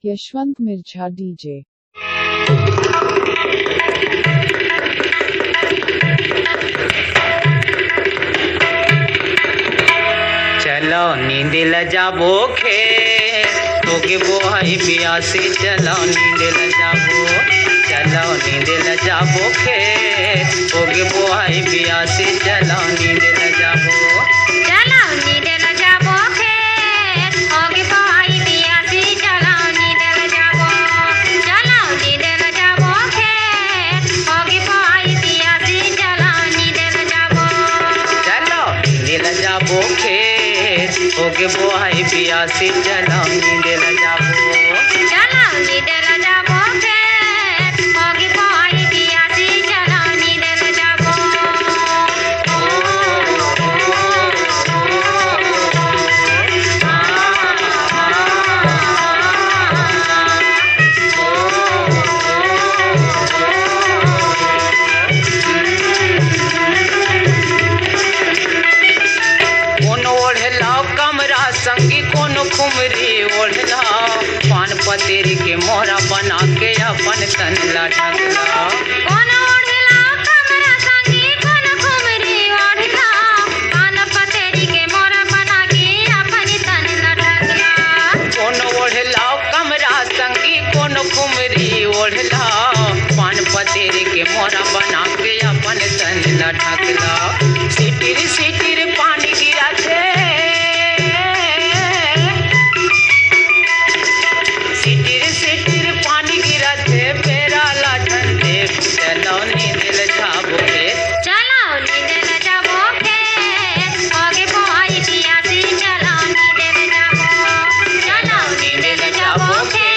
Yashwant Mirza DJ. चलो नींद ल जाबो खे तोके बोहाई बियासी। चलो नींद ल जाबो, चलो नींद ल जाबो खे तोके बोहाई बियासी। चलो नींद ल जाबो, चलो नींद ल जाबो खे ओगे बोहाई बियासी। चलो नींद ल जाबो, चलो नींद ल जाबो खे ओगे बोहाई बियासी। चलो नींद ल जाबो, चलो नींद ल जाबो खे तोके बोहाई बियासी। चलो नींद ल जाबो, चलो नींद ल जाबो खे ओगे बोहाई बियासी। चलो नींद ल जाबो। कोनो ओढ़ला कमरा संगी, कोनो खुमरी ओढ़ला पान पतेरी के मोहरा बना के अपन तन ला ढकला। कोनो ओढ़ला कमरा संगी, कोनो खुमरी ओढ़ला पान पतेरी के मोहरा बना के अपन तन ला ढकला। कोनो ओढ़ला कमरा संगी, कोनो खुमरी ओढ़ला पान पतेरी के मोहरा बना के अपन तन ला ढकला। सिटिर सिटिर पानी गिरा थे, सिटिर सिटिर पानी गिरा थे बेरा ला ठंडे। चलो नींद ल जाबो खे, चलो नींद ल जाबो खे ओगे बोहाई बियासी। चलो नींद ल जाबो, चलो नींद ल जाबो खे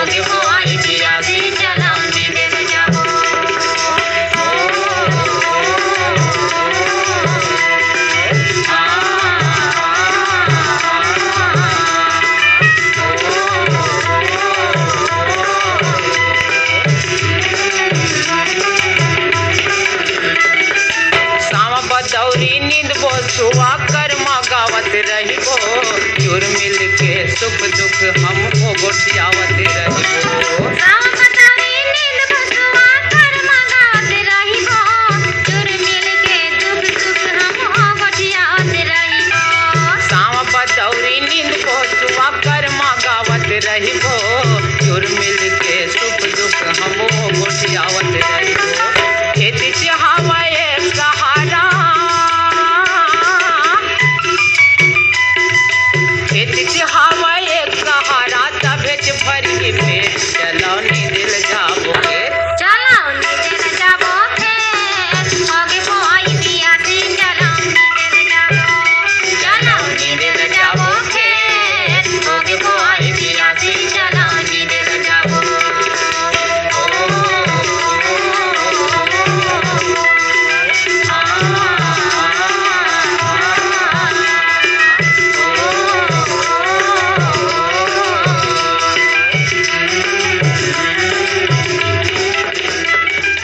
ओगे बोहाई बियासी। चलो नींद ल जाबो। सामा बदौरी नींद बो सुआ कर्मा गावत रहिबो। जुर मिल के सुख दुख हम को गोठियावत रहिबो। सावा बतावी नींद बसुआ कर्मा गावत रहिबो। जुर मिल के दुख सुख हम गोठियावत रहिबो। सामा बदौरी नींद बो सुआ कर्मा गावत रहिबो। जुर मिल के सुख दुख हम को गोठियावत रहिबो।